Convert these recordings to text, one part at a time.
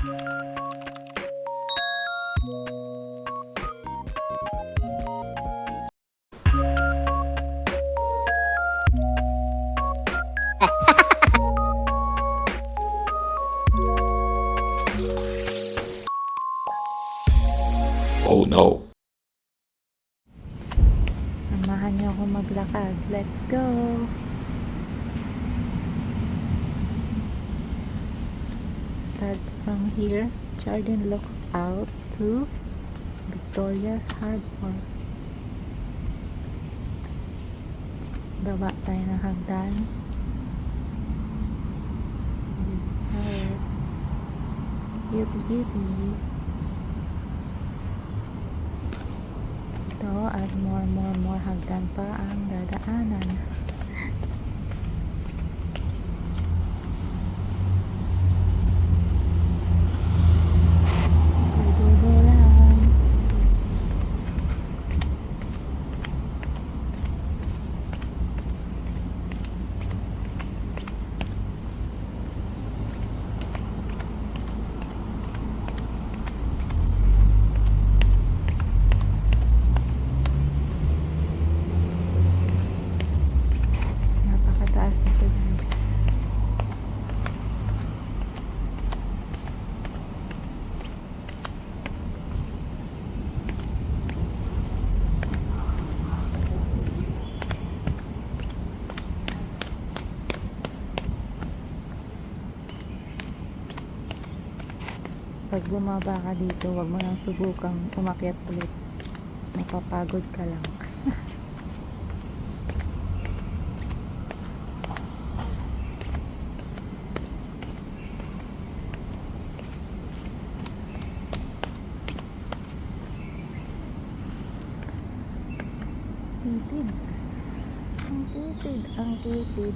Oh no. Samahan niyo ako maglakad. Let's go! Starts from here, Jardine Lookout to Victoria's Harbor. Baba tayo ng hagdan. Beauty. Ito at more hagdan pa ang dadaanan. Go lang. Napakataas nito, guys. Pag bumaba ka dito, wag mo nang subukang umakyat ulit. Mapapagod ka lang. Ang titid.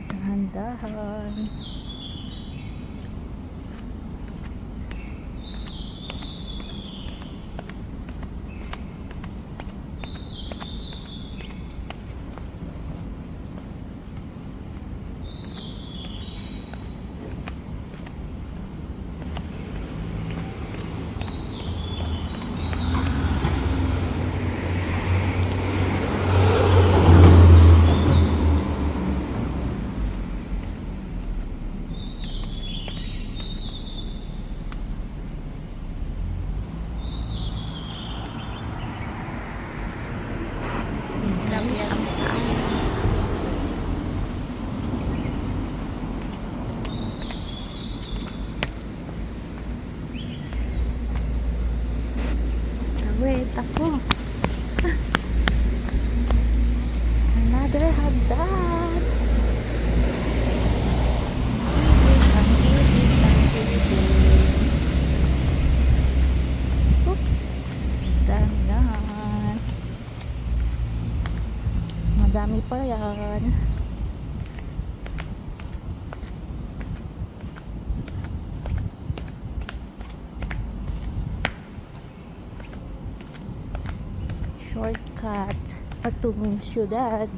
Dahan-dahan. Guys, ang taas. Tawid ako. Another hagdan. Ang titid. Oops. Dahan-dahan. Madami pa yan. Shortcut patungong syudad.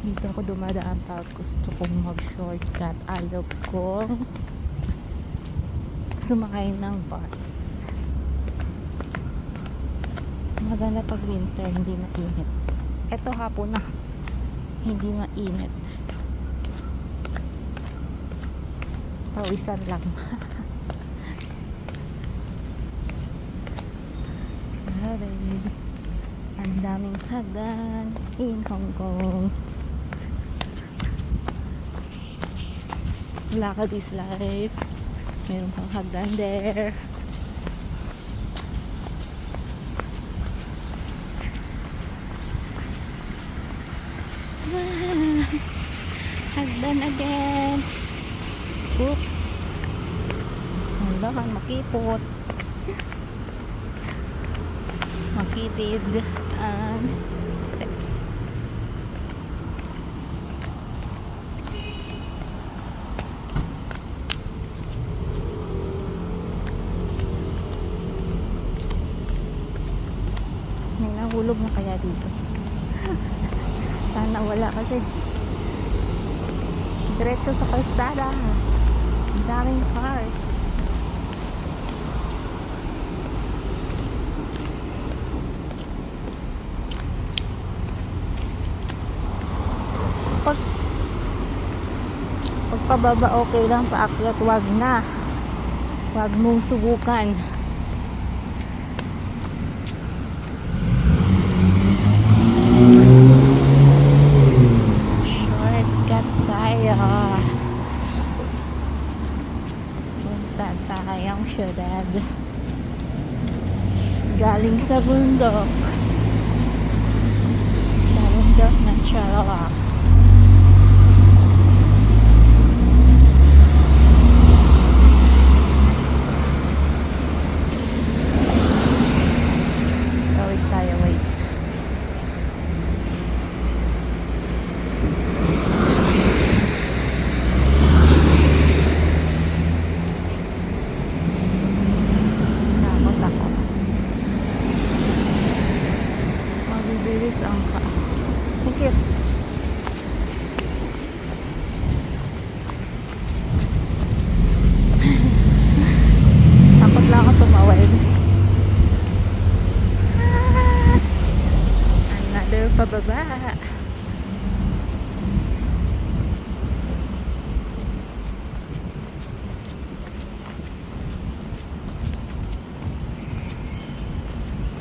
Dito ako dumadaan pag gusto kong mag-shortcut. Ayaw kong sumakay ng bus. Maganda pag winter, hindi mainit. Eto hapon na, hindi mainit. Pawisan lang. Grabe. Ang daming hagdan in Hong Kong. Lakad is life. Meron pang hagdan there. Hagdan again. Oops. Wala kang makipot. gilid ang steps. May nahulog na kaya dito? Sana wala kasi diretso sa kalsada. Ang daming cars. Pagpababa okay lang, paakyat wag na. Wag mong subukan. Shortcut tayo. Punta tayong syudad. Galing sa bundok. Sa bundok ng Sarawak. Thank you. Takot lang ako tumawid. Another pababa.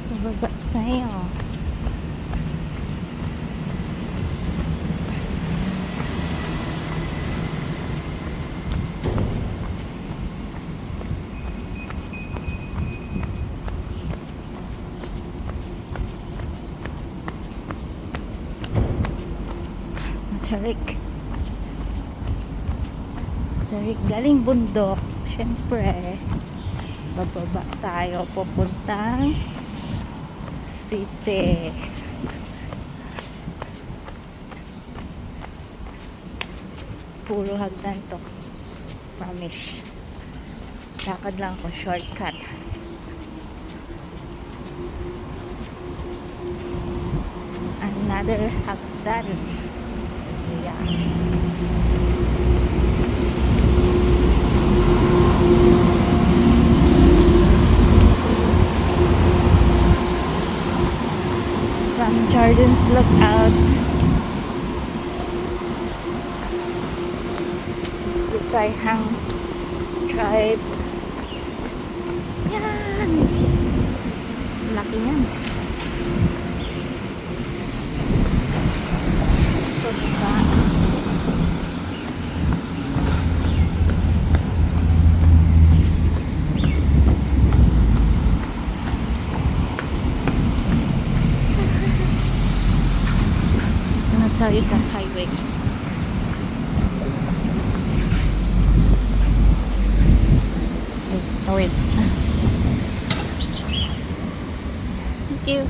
Pababa tayo. Charik galing bundok, syempre bababa tayo papuntang city. Puro hagdan to, promise. Lakad lang ako, shortcut. Another hagdan. Yeah. From Jordan's Lookout to Tai Hang Tribe. Yan! Laki niyan. Ito diba? Tayo sa highway. Tawid. Thank you.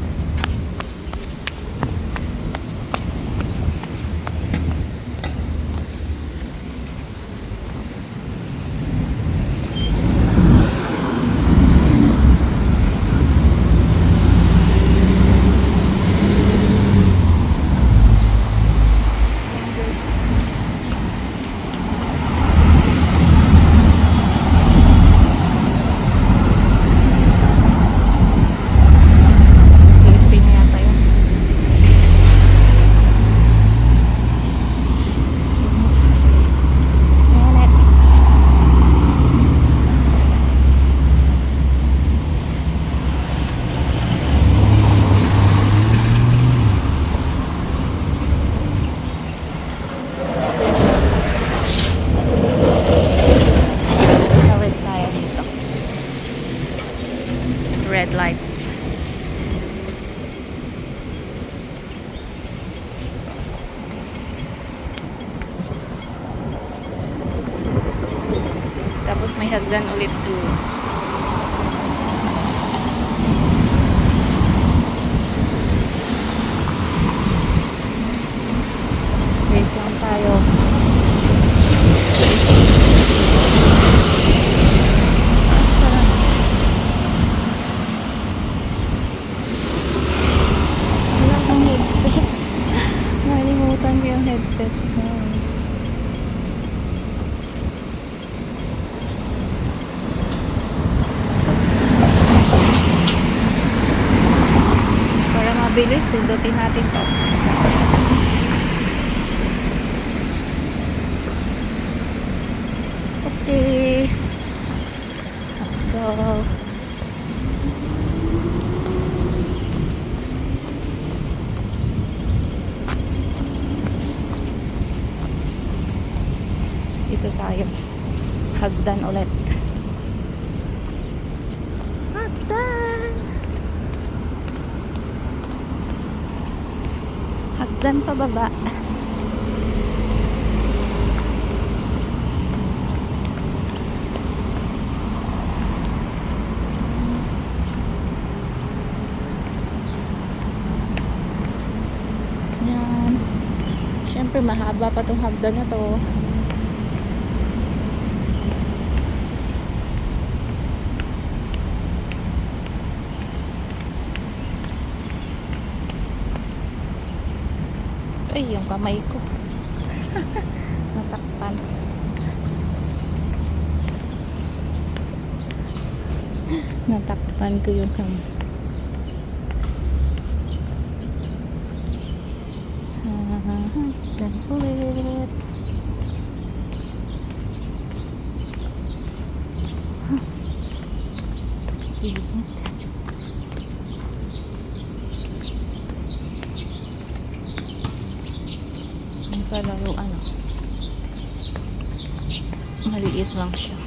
Red light. Tapos may hagdan ulit to Mabilis, pindutin natin to. Okay. Let's go. Dito tayo. Hagdan ulit. Hagdan! Hagdan pababa. Yan. Siyempre mahaba pa tong hagdan na to. Ay, yung kamay ko. Natakpan. Natakpan ko yung kamay. Dan ulit. Init. Ang pala yung ano, maliit lang siya.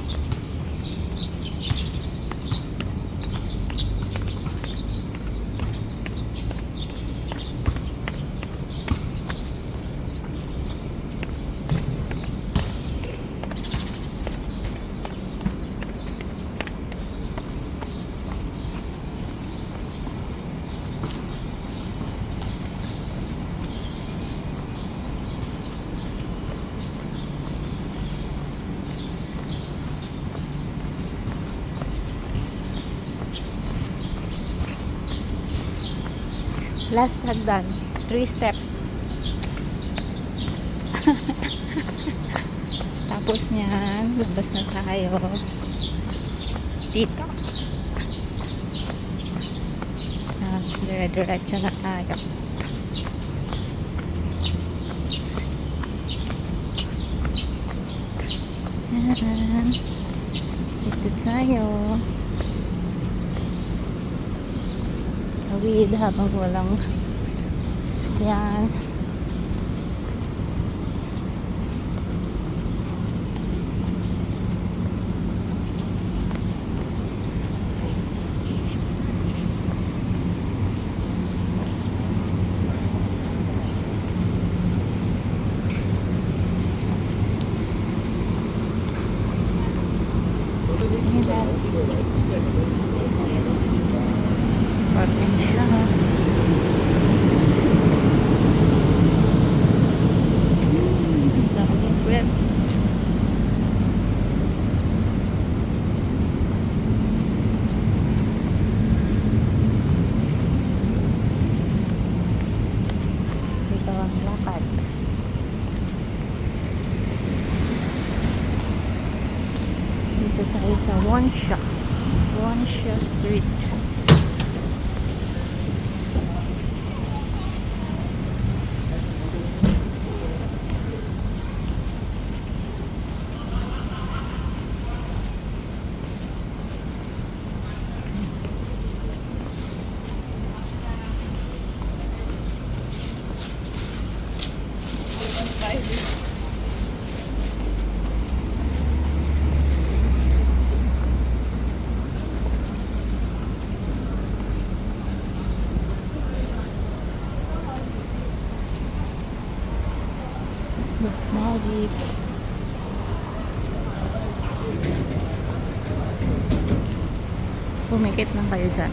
Last hagdan, 3 steps. Tapos niyan, labas na tayo. Dito. Tapos dire-diretso na tayo. Yan. Dito tayo. Tawid habang walang sakyan. And that's parking siya. Daming friends. Sigaw ang lakad. Dito tayo sa Wansha Street. Magic. Pumikit lang kayo dyan.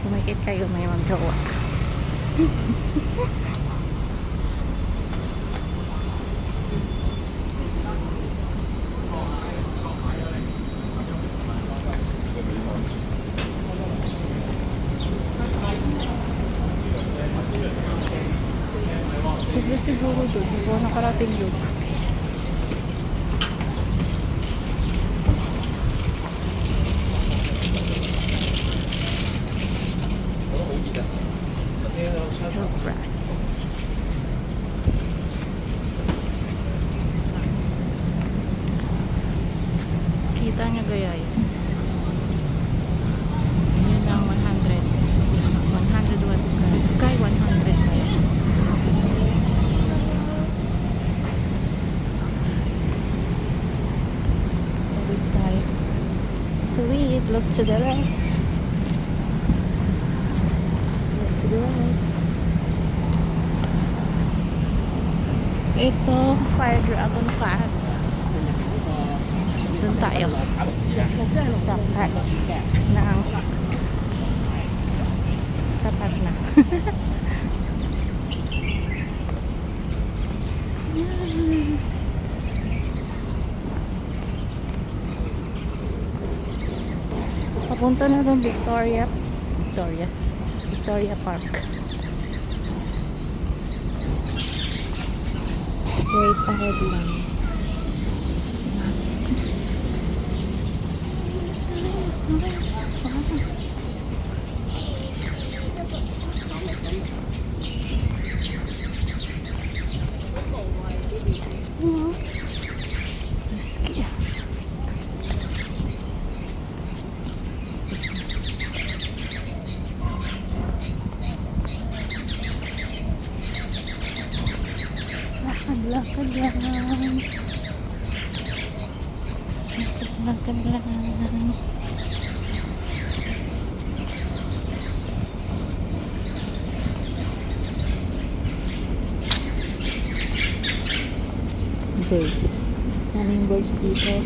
Pumikit kayo, may magawa. Siguro doon, hindi ko nakarating yun. Express. Kita nyo gaya yun. Yun ang 100. 101 sky. Sky 100 kaya. Tawid tayo. Sweet. Look to the left. Look to the right. Ito, Fire Dragon Path. Doon tayo sa path ng sapat na. Papunta na doon Victoria Park. Straight ahead lang. Risky. Lakad lang. Lakad lang. Birds. Maraming birds dito.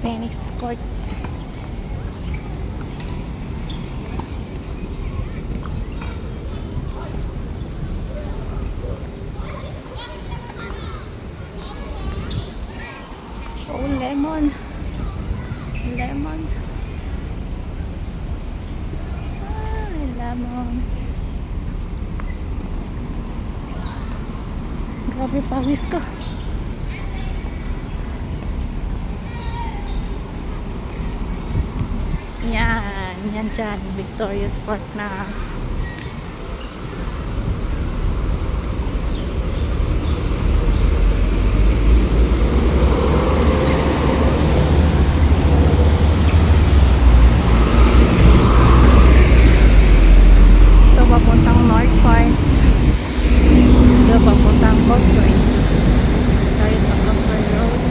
Tennis court. Oh, lemon. Lemon. Lemon. Grabe, pawis ka. Yan dyan, Victoria's Park na. Ito papuntang North Point. Ito papuntang Causeway. Tayo sa Causeway Road.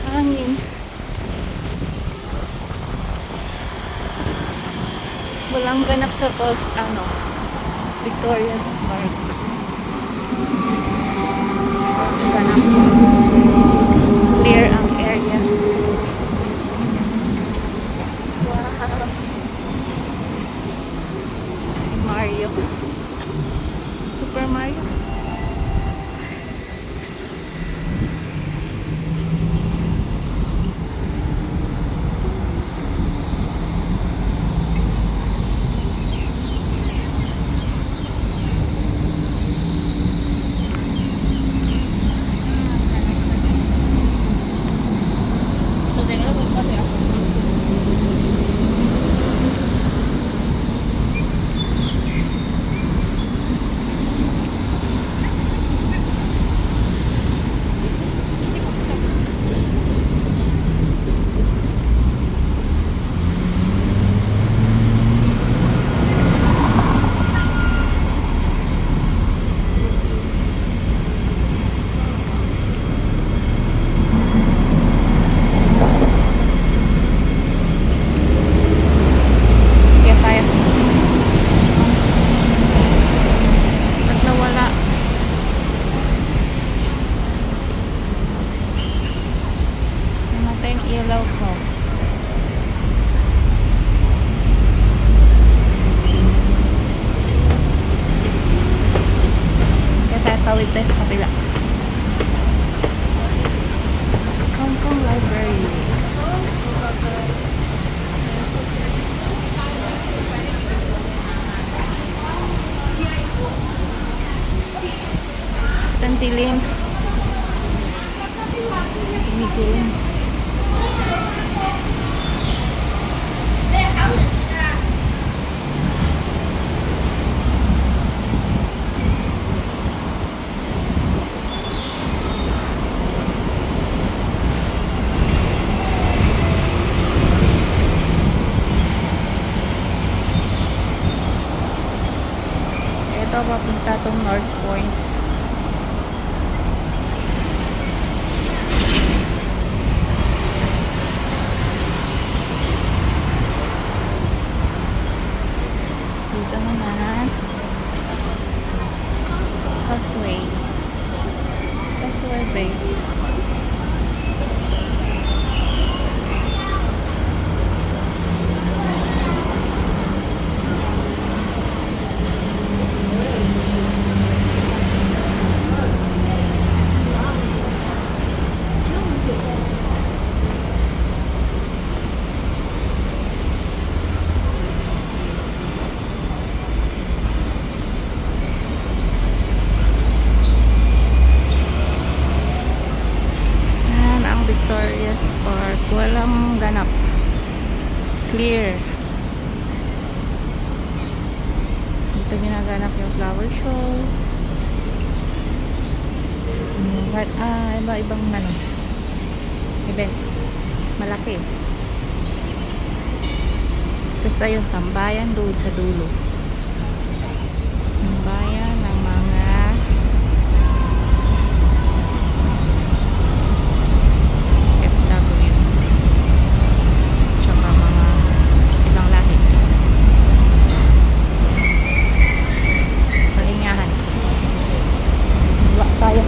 Hangin. Walang ganap sa Victoria's Park. Ganap. Clear ang area. Wow. Si Mario. Mario. Kaya tayo. Ba't nawala? Namatay yung ilaw ko. Kaya tayo tawid tayo sa kabila. Hong Kong Library. Tantilim. Tumigilim. Ito papunta tong North Point. Dito naman Causeway Bay. Yan ang Victoria's Park. Walang ganap. Clear. Dito ginaganap yung flower show. Iba-ibang events. Malaki. Tapos ayun, tambayan doon sa dulo. Tambayan ng mga FW. Tsaka mga ibang lahi. Palingahan. Wala tayo.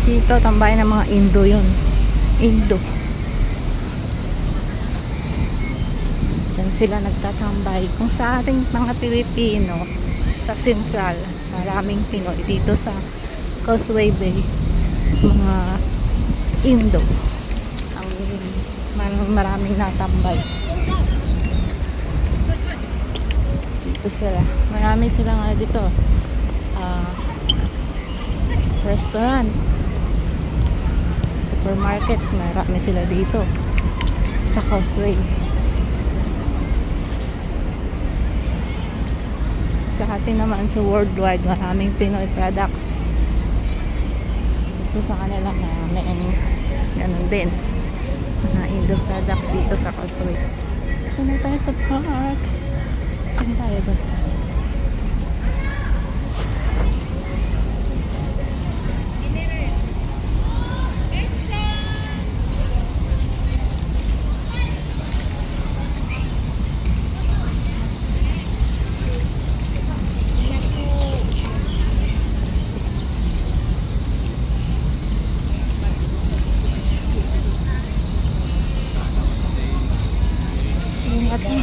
Dito, tambayan ng mga Indo yun. Indo. Diyan sila nagtatambay. Kung sa ating mga Pilipino, sa Central, maraming Pinoy. Dito sa Causeway Bay, mga Indo. Ang maraming natambay. Dito sila. Marami silang dito. Restaurant. Supermarkets. Marami sila dito. Sa Causeway. Sa atin naman sa worldwide, maraming Pinoy products. Dito sa kanila marami ganun din. Mga Indo products dito sa Causeway. Ito na tayo sa park. Saan tayo doon? Ingat mo.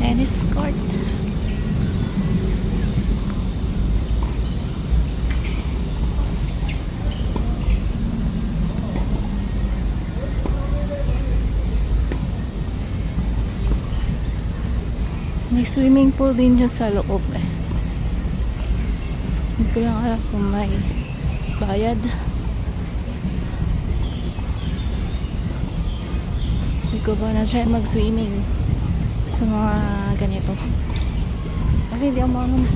Tennis court. May swimming pool din dyan sa loob eh. Hindi ko lang alam kung may bayad. Hindi ko ba na-try mag-swimming sa mga ganito. Kasi hindi ako marunong.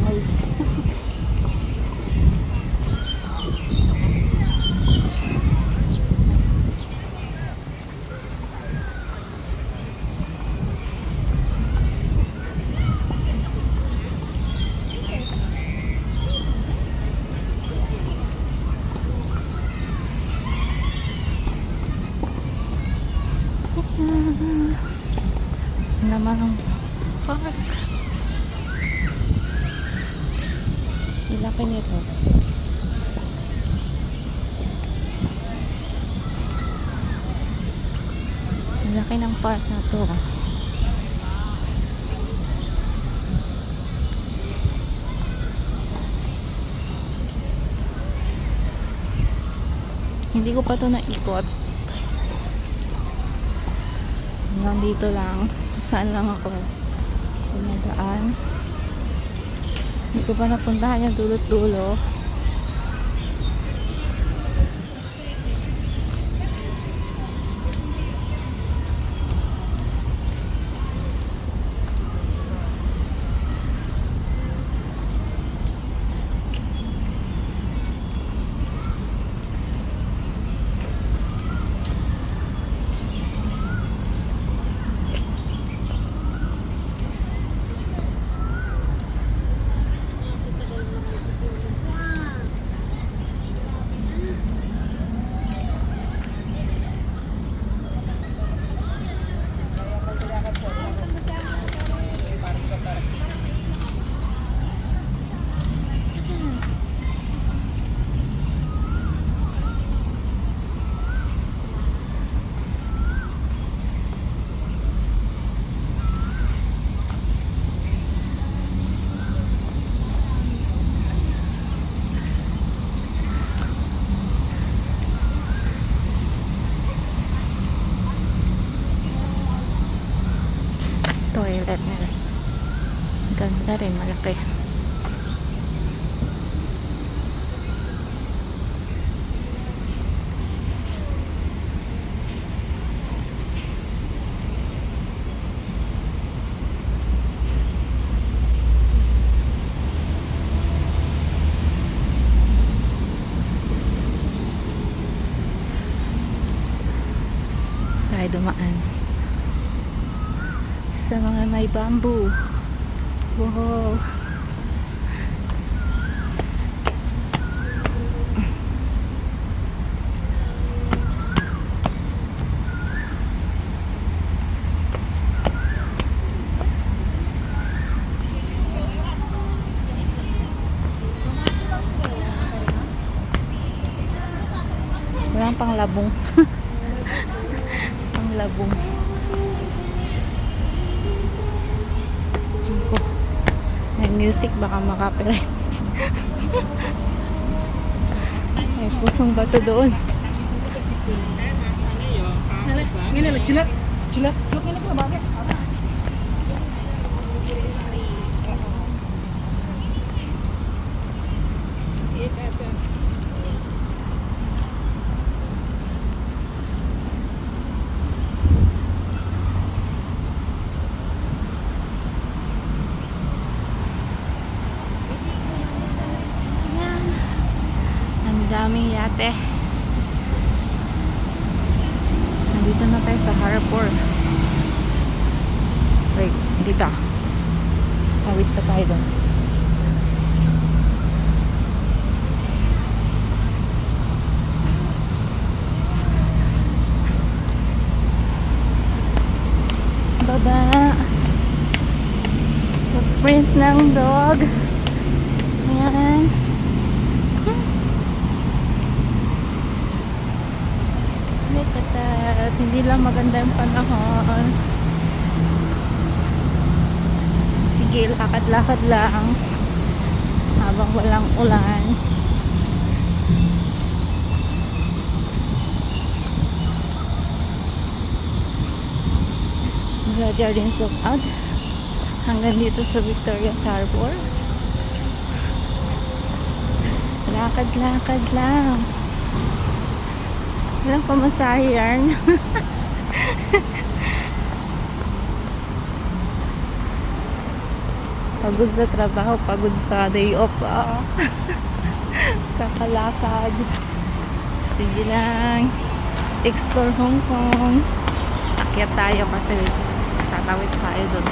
Naman ang park. Ilaki nito. Ilaki ng park na to. Hindi ko pa to naikot. Nandito lang. Saan lang ako pumadaan. Hindi ko pa napuntahan yung dulot-dulo. May bamboo. Wow. Walang panglabong. Panglabong. Ako. May music, baka makapirate. May pusong bato doon. Ini lah jilat, jilat, ini kok bakit? Ayan. Ang daming yate. Nandito na tayo sa harbor. Wait, dito. Tawid pa tayo doon. Baba. Footprint ng dog. Ayan. At hindi lang maganda yung panahon. Sige, lakad-lakad lang habang walang ulan. Mula Jardins Lookout hanggang dito sa Victoria Harbor. Lakad-lakad lang. Walang pamasahe yan. Pagod sa trabaho, pagod sa day off. Kakalakad. Sige lang. Explore Hong Kong. Akyat tayo kasi tatawid tayo doon.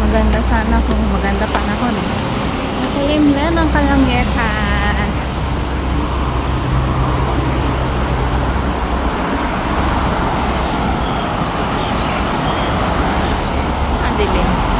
Maganda sana kung maganda panahon. Nakulimlim ang Kalangitan. Ang dilim.